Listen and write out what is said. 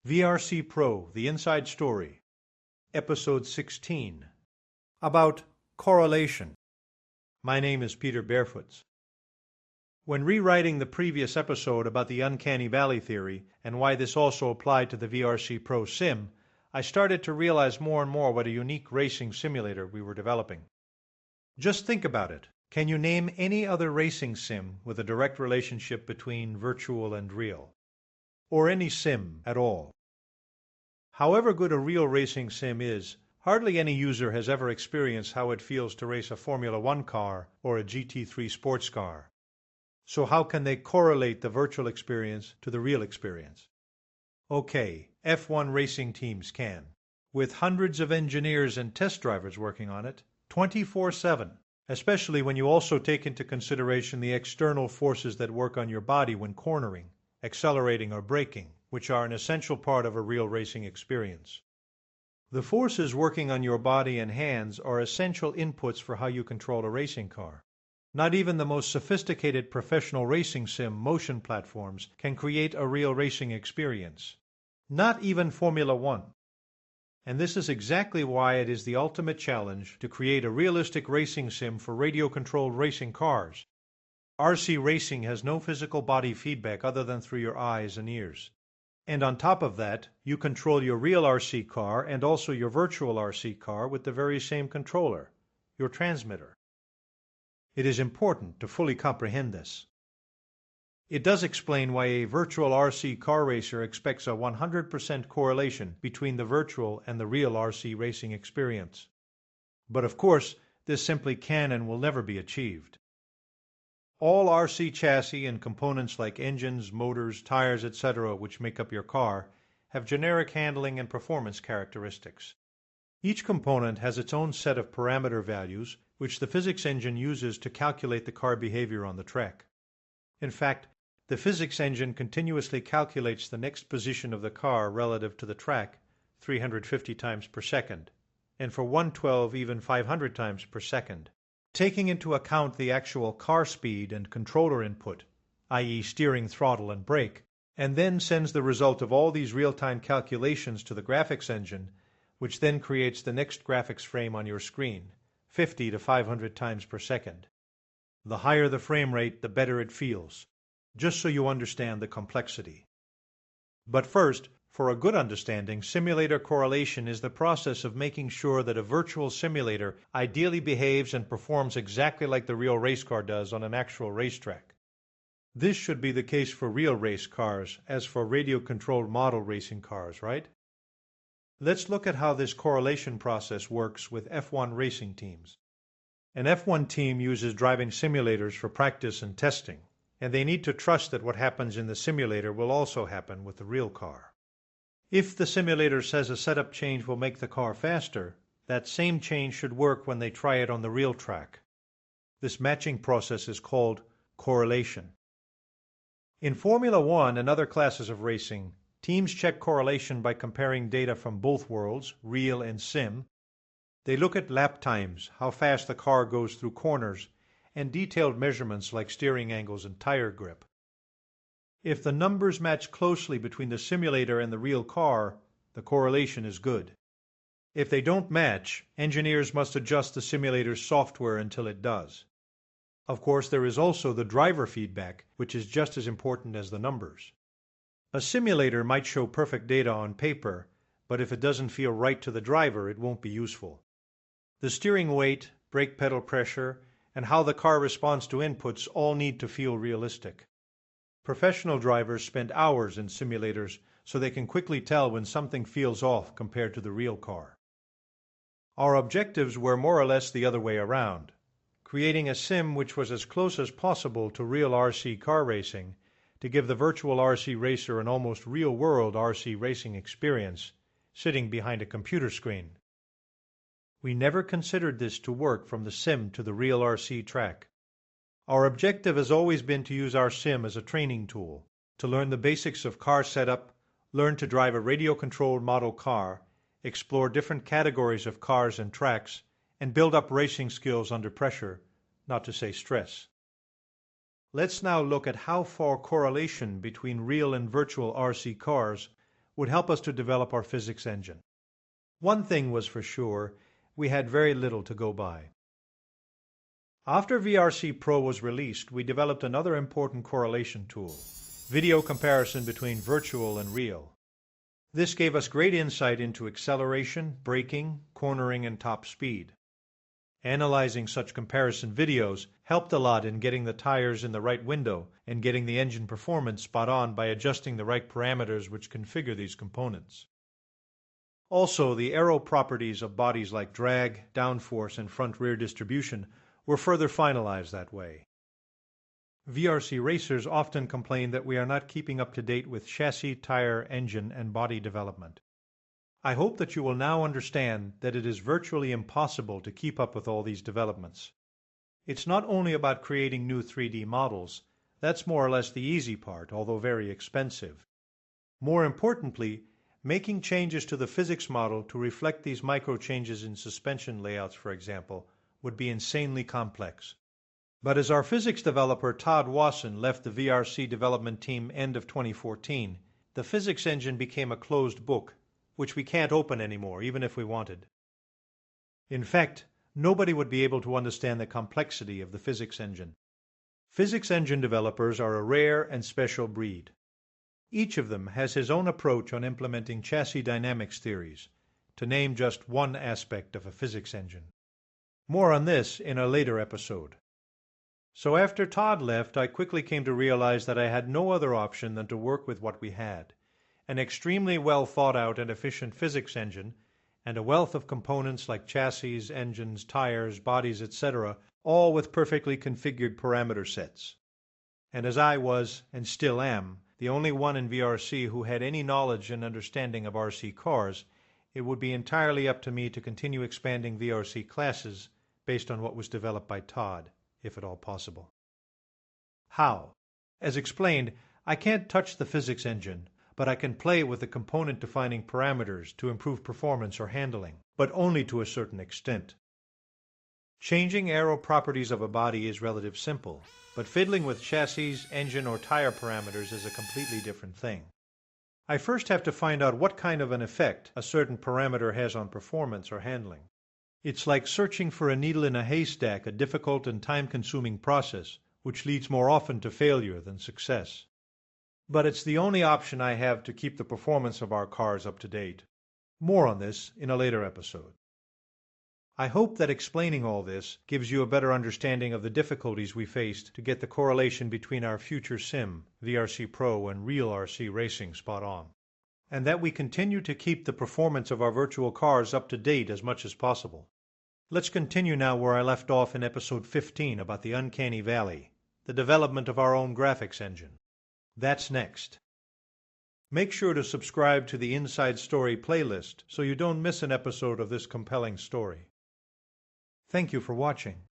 VRC-Pro, The Inside Story, Episode 16, about correlation. My name is Peter Barefoots. When rewriting the previous episode about the uncanny valley theory and why this also applied to the VRC-Pro sim, I started to realize more and more what a unique racing simulator we were developing. Just think about it. Can you name any other racing sim with a direct relationship between virtual and real? Or any sim at all? However good a real racing sim is, hardly any user has ever experienced how it feels to race a Formula One car or a GT3 sports car. So how can they correlate the virtual experience to the real experience? Okay, F1 racing teams can, with hundreds of engineers and test drivers working on it 24/7, especially when you also take into consideration the external forces that work on your body when cornering, accelerating or braking, which are an essential part of a real racing experience. The forces working on your body and hands are essential inputs for how you control a racing car. Not even the most sophisticated professional racing sim motion platforms can create a real racing experience. Not even Formula One. And this is exactly why it is the ultimate challenge to create a realistic racing sim for radio-controlled racing cars. RC racing has no physical body feedback other than through your eyes and ears. And on top of that, you control your real RC car and also your virtual RC car with the very same controller, your transmitter. It is important to fully comprehend this. It does explain why a virtual RC car racer expects a 100% correlation between the virtual and the real RC racing experience. But of course, this simply can and will never be achieved. All RC chassis and components like engines, motors, tires, etc. which make up your car have generic handling and performance characteristics. Each component has its own set of parameter values which the physics engine uses to calculate the car behavior on the track. In fact, the physics engine continuously calculates the next position of the car relative to the track 350 times per second, and for 112 even 500 times per second. Taking into account the actual car speed and controller input, i.e. steering, throttle, and brake, and then sends the result of all these real-time calculations to the graphics engine, which then creates the next graphics frame on your screen, 50 to 500 times per second. The higher the frame rate, the better it feels, just so you understand the complexity. But first, for a good understanding, simulator correlation is the process of making sure that a virtual simulator ideally behaves and performs exactly like the real race car does on an actual racetrack. This should be the case for real race cars as for radio-controlled model racing cars, right? Let's look at how this correlation process works with F1 racing teams. An F1 team uses driving simulators for practice and testing, and they need to trust that what happens in the simulator will also happen with the real car. If the simulator says a setup change will make the car faster, that same change should work when they try it on the real track. This matching process is called correlation. In Formula One and other classes of racing, teams check correlation by comparing data from both worlds, real and sim. They look at lap times, how fast the car goes through corners, and detailed measurements like steering angles and tire grip. If the numbers match closely between the simulator and the real car, the correlation is good. If they don't match, engineers must adjust the simulator's software until it does. Of course, there is also the driver feedback, which is just as important as the numbers. A simulator might show perfect data on paper, but if it doesn't feel right to the driver, it won't be useful. The steering weight, brake pedal pressure, and how the car responds to inputs all need to feel realistic. Professional drivers spend hours in simulators so they can quickly tell when something feels off compared to the real car. Our objectives were more or less the other way around, creating a sim which was as close as possible to real RC car racing to give the virtual RC racer an almost real-world RC racing experience sitting behind a computer screen. We never considered this to work from the sim to the real RC track. Our objective has always been to use our sim as a training tool, to learn the basics of car setup, learn to drive a radio-controlled model car, explore different categories of cars and tracks, and build up racing skills under pressure, not to say stress. Let's now look at how far correlation between real and virtual RC cars would help us to develop our physics engine. One thing was for sure, we had very little to go by. After VRC-Pro was released, we developed another important correlation tool, video comparison between virtual and real. This gave us great insight into acceleration, braking, cornering, and top speed. Analyzing such comparison videos helped a lot in getting the tires in the right window and getting the engine performance spot on by adjusting the right parameters which configure these components. Also, the aero properties of bodies like drag, downforce, and front-rear distribution were further finalized that way. VRC racers often complain that we are not keeping up to date with chassis, tire, engine, and body development. I hope that you will now understand that it is virtually impossible to keep up with all these developments. It's not only about creating new 3D models, that's more or less the easy part, although very expensive. More importantly, making changes to the physics model to reflect these micro changes in suspension layouts, for example, would be insanely complex. But as our physics developer Todd Wasson left the VRC development team end of 2014, the physics engine became a closed book, which we can't open anymore, even if we wanted. In fact, nobody would be able to understand the complexity of the physics engine. Physics engine developers are a rare and special breed. Each of them has his own approach on implementing chassis dynamics theories, to name just one aspect of a physics engine. More on this in a later episode. So after Todd left, I quickly came to realize that I had no other option than to work with what we had, an extremely well thought out and efficient physics engine, and a wealth of components like chassis, engines, tires, bodies, etc., all with perfectly configured parameter sets. And as I was, and still am, the only one in VRC who had any knowledge and understanding of RC cars, it would be entirely up to me to continue expanding VRC classes based on what was developed by Todd, if at all possible. How? As explained, I can't touch the physics engine, but I can play with the component-defining parameters to improve performance or handling, but only to a certain extent. Changing aero properties of a body is relatively simple, but fiddling with chassis, engine, or tire parameters is a completely different thing. I first have to find out what kind of an effect a certain parameter has on performance or handling. It's like searching for a needle in a haystack, a difficult and time-consuming process, which leads more often to failure than success. But it's the only option I have to keep the performance of our cars up to date. More on this in a later episode. I hope that explaining all this gives you a better understanding of the difficulties we faced to get the correlation between our future sim, VRC-Pro, and real RC racing spot on, and that we continue to keep the performance of our virtual cars up to date as much as possible. Let's continue now where I left off in episode 15 about the uncanny valley, the development of our own graphics engine. That's next. Make sure to subscribe to the Inside Story playlist so you don't miss an episode of this compelling story. Thank you for watching.